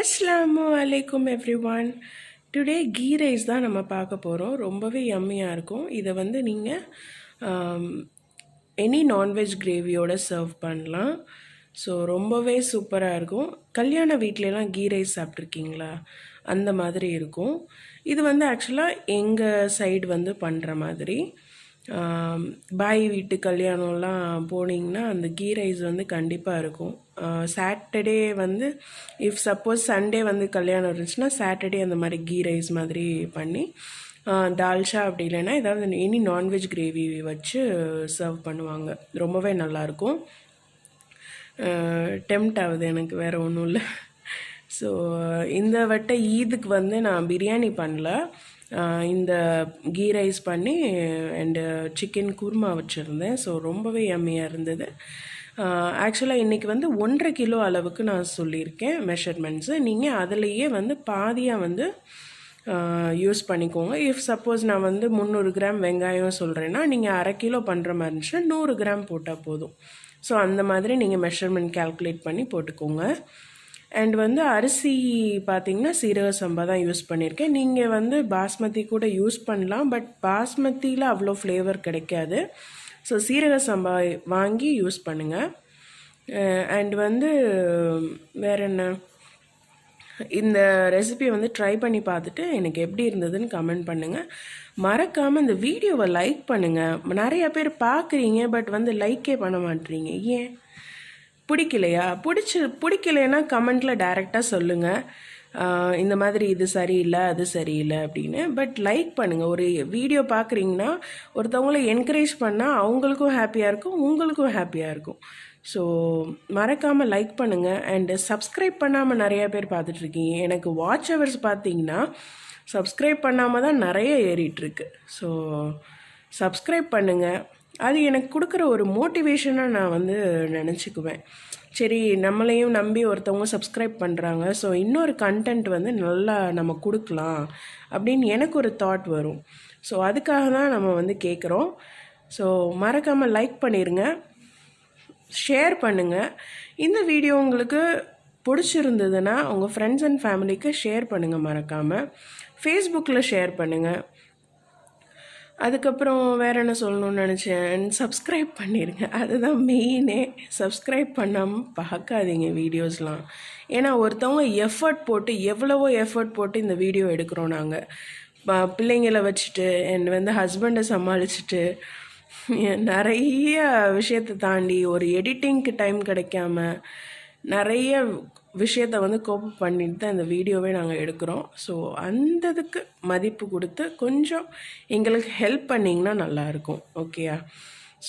Assalamu alaikum everyone. Today ghee rice தான் நம்ம பார்க்க போகிறோம். ரொம்பவே யம்மியாக இருக்கும். இதை வந்து நீங்கள் எனி நான்வெஜ் கிரேவியோட சர்வ் பண்ணலாம். ஸோ ரொம்பவே சூப்பராக இருக்கும். கல்யாண வீட்லலாம் கீ ரைஸ் சாப்பிட்ருக்கீங்களா? அந்த மாதிரி இருக்கும். இது வந்து ஆக்சுவலாக எங்கள் சைடு வந்து பண்ணுற மாதிரி. பாய் வீட்டு கல்யாணம்லாம் போனீங்கன்னா அந்த கீ ரைஸ் வந்து கண்டிப்பாக இருக்கும். சாட்டர்டே வந்து இஃப் சப்போஸ் சண்டே வந்து கல்யாணம் இருந்துச்சுன்னா சாட்டர்டே அந்த மாதிரி கீ ரைஸ் மாதிரி பண்ணி தால்ச்சா அப்படி இல்லைன்னா ஏதாவது எனி நான்வெஜ் கிரேவி வச்சு சர்வ் பண்ணுவாங்க. ரொம்பவே நல்லாயிருக்கும். டெம்ட் ஆகுது எனக்கு, வேறு ஒன்றும் இல்லை. ஸோ இந்த வட்ட ஈதுக்கு வந்து நான் பிரியாணி பண்ணல, இந்த கீ ரைஸ் பண்ணி அண்டு சிக்கன் குருமா வச்சுருந்தேன். ஸோ ரொம்பவே யம்மியாக இருந்தது. ஆக்சுவலாக இன்றைக்கி வந்து 1.5 கிலோ அளவுக்கு நான் சொல்லியிருக்கேன் மெஷர்மெண்ட்ஸு. நீங்கள் அதிலையே வந்து பாதியாக வந்து யூஸ் பண்ணிக்கோங்க. இஃப் சப்போஸ் நான் வந்து 300 கிராம் வெங்காயம் சொல்கிறேன்னா நீங்கள் 1/2 கிலோ பண்ணுற மாதிரி இருந்துச்சுன்னா 100 கிராம் போட்டால் போதும். ஸோ அந்த மாதிரி நீங்கள் மெஷர்மெண்ட் கால்குலேட் பண்ணி போட்டுக்கோங்க. அண்ட் வந்து அரிசி பார்த்திங்கன்னா சீரக சம்பா தான் யூஸ் பண்ணியிருக்கேன். நீங்கள் வந்து பாஸ்மதி கூட யூஸ் பண்ணலாம், பட் பாஸ்மதியில் அவ்வளோ ஃப்ளேவர் கிடைக்காது. ஸோ சீரக சம்பா வாங்கி யூஸ் பண்ணுங்கள். அண்ட் வந்து வேறு என்ன, இந்த ரெசிபியை வந்து ட்ரை பண்ணி பார்த்துட்டு எனக்கு எப்படி இருந்ததுன்னு கமெண்ட் பண்ணுங்கள். மறக்காமல் இந்த வீடியோவை லைக் பண்ணுங்கள். நிறையா பேர் பார்க்குறீங்க, பட் வந்து லைக்கே பண்ண மாட்டேறீங்க. ஏன் பிடிக்கலையா? பிடிக்கலைன்னா கமெண்ட்டில் டைரெக்டாக சொல்லுங்கள், இந்த மாதிரி இது சரியில்லை அது சரியில்லை அப்படின்னு. பட் லைக் பண்ணுங்கள். ஒரு வீடியோ பார்க்குறீங்கன்னா ஒருத்தவங்கள என்கரேஜ் பண்ணால் அவங்களுக்கும் ஹாப்பியாக இருக்கும், உங்களுக்கும் ஹாப்பியாக இருக்கும். ஸோ மறக்காமல் லைக் பண்ணுங்கள். அண்டு சப்ஸ்கிரைப் பண்ணாமல் நிறையா பேர் பார்த்துட்ருக்கீங்க. எனக்கு வாட்ச் ஹவர்ஸ் பார்த்தீங்கன்னா சப்ஸ்கிரைப் பண்ணாமல் தான் நிறைய ஏறிட்டுருக்கு. ஸோ சப்ஸ்கிரைப் பண்ணுங்கள். அது எனக்கு கொடுக்குற ஒரு மோட்டிவேஷனாக நான் வந்து நினச்சிக்குவேன். சரி, நம்மளையும் நம்பி ஒருத்தவங்க சப்ஸ்கிரைப் பண்ணுறாங்க, ஸோ இன்னொரு கண்டென்ட் வந்து நல்லா நம்ம கொடுக்கலாம் அப்படின்னு எனக்கு ஒரு தாட் வரும். ஸோ அதுக்காக தான் நம்ம வந்து கேட்குறோம். ஸோ மறக்காமல் லைக் பண்ணிடுங்க, ஷேர் பண்ணுங்கள். இந்த வீடியோ உங்களுக்கு பிடிச்சிருந்ததுன்னா உங்கள் ஃப்ரெண்ட்ஸ் அண்ட் ஃபேமிலிக்கு ஷேர் பண்ணுங்கள். மறக்காமல் ஃபேஸ்புக்கில் ஷேர் பண்ணுங்கள். அதுக்கப்புறம் வேறு என்ன சொல்லணும்னு நினச்சேன், சப்ஸ்கிரைப் பண்ணிடுங்க. அதுதான் மெயினே. சப்ஸ்கிரைப் பண்ணாமல் பார்க்காதீங்க வீடியோஸ்லாம். ஏன்னா ஒருத்தவங்க எஃபர்ட் போட்டு, எவ்வளவோ எஃபர்ட் போட்டு இந்த வீடியோ எடுக்கிறோம் நாங்கள். பிள்ளைங்களை வச்சுட்டு என் வந்து ஹஸ்பண்டை சமாளிச்சுட்டு நிறைய விஷயத்தை தாண்டி ஒரு எடிட்டிங்க்கு டைம் கிடைக்காம நிறைய விஷயத்தை வந்து கோப் பண்ணிட்டு தான் இந்த வீடியோவே நாங்கள் எடுக்கிறோம். ஸோ அந்த இதுக்கு மதிப்பு கொடுத்து கொஞ்சம் எங்களுக்கு ஹெல்ப் பண்ணிங்கன்னா நல்லாயிருக்கும். ஓகேயா?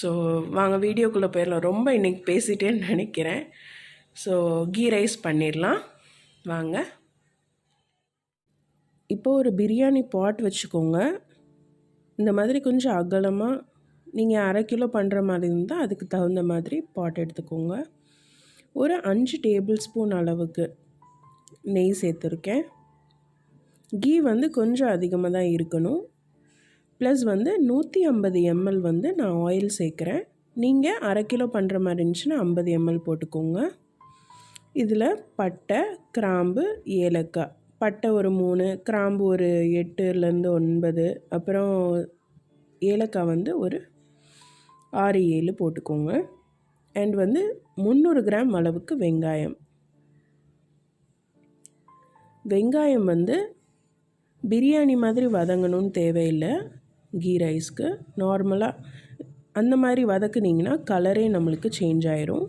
ஸோ வாங்க வீடியோக்குள்ளே போயிடலாம். ரொம்ப இன்றைக்கி பேசிட்டேன்னு நினைக்கிறேன். ஸோ கீ ரைஸ் பண்ணிடலாம் வாங்க. இப்போது ஒரு பிரியாணி பாட் வச்சுக்கோங்க. இந்த மாதிரி கொஞ்சம் அகலமாக, நீங்கள் 1/2 கிலோ பண்ணுற மாதிரி இருந்தால் அதுக்கு தகுந்த மாதிரி பாட் எடுத்துக்கோங்க. ஒரு 5 டேபிள் ஸ்பூன் அளவுக்கு நெய் சேர்த்துருக்கேன். கீ வந்து கொஞ்சம் அதிகமாக தான் இருக்கணும். ப்ளஸ் வந்து 150 ml வந்து நான் ஆயில் சேர்க்குறேன். நீங்கள் 1/2 கிலோ பண்ணுற மாதிரி இருந்துச்சுன்னா 50 ml போட்டுக்கோங்க. இதில் பட்டை, கிராம்பு, ஏலக்காய். பட்டை ஒரு 3, கிராம்பு ஒரு 8லேருந்து 9, அப்புறம் ஏலக்காய் வந்து ஒரு 6-7 போட்டுக்கோங்க. அண்ட் வந்து 300 கிராம் அளவுக்கு வெங்காயம் வந்து பிரியாணி மாதிரி வதங்கணும்னு தேவையில்லை. கீ ரைஸ்க்கு நார்மலாக அந்த மாதிரி வதக்குனிங்கன்னா கலரே நம்மளுக்கு சேஞ்ச் ஆயிரும்.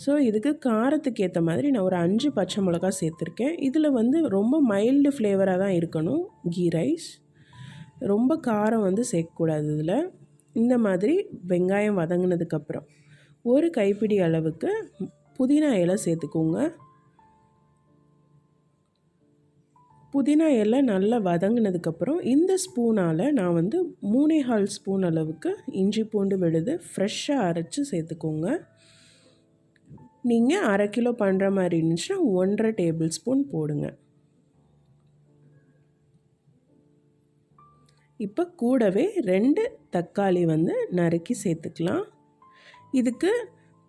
ஸோ இதுக்கு காரத்துக்கு ஏற்ற மாதிரி நான் ஒரு 5 பச்சை மிளகா சேர்த்துருக்கேன். இதில் வந்து ரொம்ப மைல்டு ஃப்ளேவராக தான் இருக்கணும் கீ ரைஸ். ரொம்ப காரம் வந்து சேர்க்கக்கூடாது இதில். இந்த மாதிரி வெங்காயம் வதங்கினதுக்கப்புறம் ஒரு கைப்பிடி அளவுக்கு புதினா இலை சேர்த்துக்கோங்க. புதினா இலை நல்லா வதங்கினதுக்கப்புறம் இந்த ஸ்பூனால் நான் வந்து 3/4 ஸ்பூன் அளவுக்கு இஞ்சி பூண்டு விழுது ஃப்ரெஷ்ஷாக அரைச்சி சேர்த்துக்கோங்க. நீங்கள் 1/2 கிலோ பண்ணுற மாதிரி இருந்துச்சுன்னா 1.5 டேபிள் ஸ்பூன் போடுங்க. இப்போ கூடவே 2 தக்காளி வந்து நறுக்கி சேர்த்துக்கலாம். இதுக்கு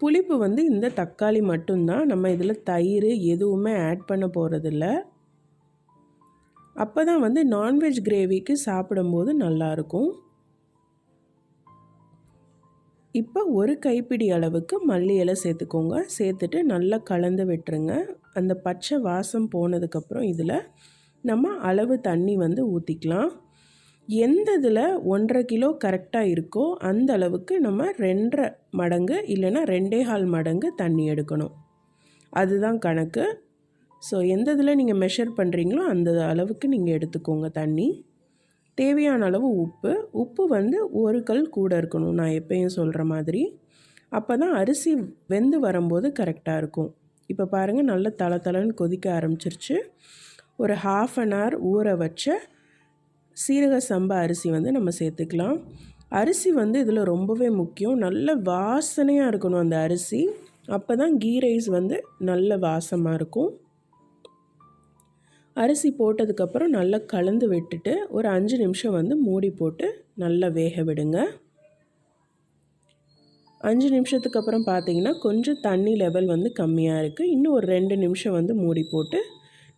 புளிப்பு வந்து இந்த தக்காளி மட்டும்தான். நம்ம இதில் தயிர் எதுவுமே ஆட் பண்ண போகிறதில்ல. அப்போ தான் வந்து நான்வெஜ் கிரேவிக்கு சாப்பிடும்போது நல்லாயிருக்கும். இப்போ ஒரு கைப்பிடி அளவுக்கு மல்லி இலை சேர்த்துக்கோங்க. சேர்த்துட்டு நல்லா கலந்து விட்டுருங்க. அந்த பச்சை வாசம் போனதுக்கப்புறம் இதில் நம்ம அளவு தண்ணி வந்து ஊற்றிக்கலாம். எந்த இதில் 1.5 கிலோ கரெக்டாக இருக்கோ அந்த அளவுக்கு நம்ம 2.5 மடங்கு இல்லைன்னா 2.25 மடங்கு தண்ணி எடுக்கணும். அதுதான் கணக்கு. ஸோ எந்த இதில் நீங்கள் மெஷர் பண்ணுறீங்களோ அந்த அளவுக்கு நீங்கள் எடுத்துக்கோங்க தண்ணி. தேவையான அளவு உப்பு வந்து ஒரு கல் கூட இருக்கணும், நான் எப்பயும் சொல்கிற மாதிரி. அப்போ தான் அரிசி வெந்து வரும்போது கரெக்டாக இருக்கும். இப்போ பாருங்கள், நல்லா தளன்னு கொதிக்க ஆரம்பிச்சிருச்சு. ஒரு 1/2 hour ஊற வச்ச சீரக சம்பா அரிசி வந்து நம்ம சேர்த்துக்கலாம். அரிசி வந்து இதில் ரொம்பவே முக்கியம். நல்ல வாசனையாக இருக்கணும் அந்த அரிசி. அப்போ தான் கீ ரைஸ் வந்து நல்ல வாசமாக இருக்கும். அரிசி போட்டதுக்கப்புறம் நல்லா கலந்து விட்டுட்டு ஒரு 5 நிமிஷம் வந்து மூடி போட்டு நல்லா வேக விடுங்க. 5 நிமிஷத்துக்கு அப்புறம் பார்த்தீங்கன்னா கொஞ்சம் தண்ணி லெவல் வந்து கம்மியாக இருக்குது. இன்னும் ஒரு 2 நிமிஷம் வந்து மூடி போட்டு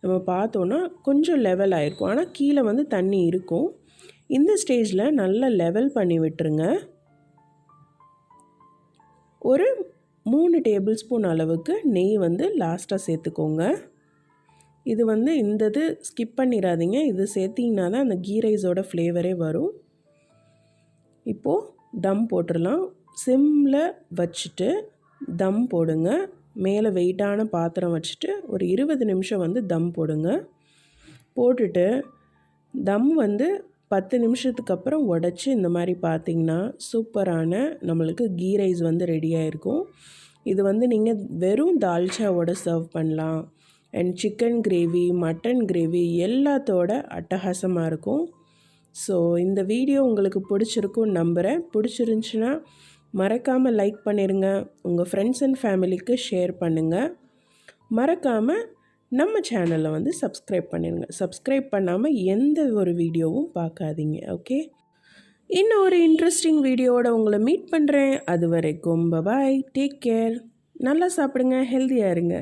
நம்ம பார்த்தோன்னா கொஞ்சம் லெவல் ஆகிருக்கும். ஆனால் கீழே வந்து தண்ணி இருக்கும். இந்த ஸ்டேஜில் நல்லா லெவல் பண்ணி விட்டுருங்க. ஒரு 3 டேபிள் ஸ்பூன் அளவுக்கு நெய் வந்து லாஸ்ட்டாக சேர்த்துக்கோங்க. இது வந்து இந்த இது ஸ்கிப் பண்ணிடாதீங்க. இது சேர்த்திங்கன்னா தான் அந்த கீ ரைஸோட ஃப்ளேவரே வரும். இப்போது தம் போட்டுடலாம். சிம்மில் வச்சுட்டு தம் போடுங்க. மேலே வெயிட்டான பாத்திரம் வச்சுட்டு ஒரு 20 நிமிஷம் வந்து தம் போடுங்க. போட்டுட்டு தம் வந்து 10 நிமிஷத்துக்கு அப்புறம் உடச்சி இந்த மாதிரி பார்த்திங்கன்னா சூப்பரான நம்மளுக்கு கீ ரைஸ் வந்து ரெடியாக இருக்கும். இது வந்து நீங்கள் வெறும் தால்ச்சாவோட சர்வ் பண்ணலாம். And chicken gravy, mutton gravy எல்லாத்தோட அட்டகாசமாக இருக்கும். ஸோ இந்த வீடியோ உங்களுக்கு பிடிச்சிருக்குன்னு நம்புகிறேன். பிடிச்சிருந்துச்சின்னா மறக்காமல் லைக் பண்ணிடுங்க. உங்கள் ஃப்ரெண்ட்ஸ் அண்ட் ஃபேமிலிக்கு ஷேர் பண்ணுங்கள். மறக்காமல் நம்ம சேனலில் வந்து சப்ஸ்கிரைப் பண்ணிடுங்க. சப்ஸ்கிரைப் பண்ணாமல் எந்த ஒரு வீடியோவும் பார்க்காதீங்க. ஓகே, இன்னும் ஒரு இன்ட்ரெஸ்டிங் வீடியோவோட உங்களை மீட் பண்ணுறேன். அது வரைக்கும் பாய், டேக் கேர், நல்லா சாப்பிடுங்க, ஹெல்த்தியாக இருங்க.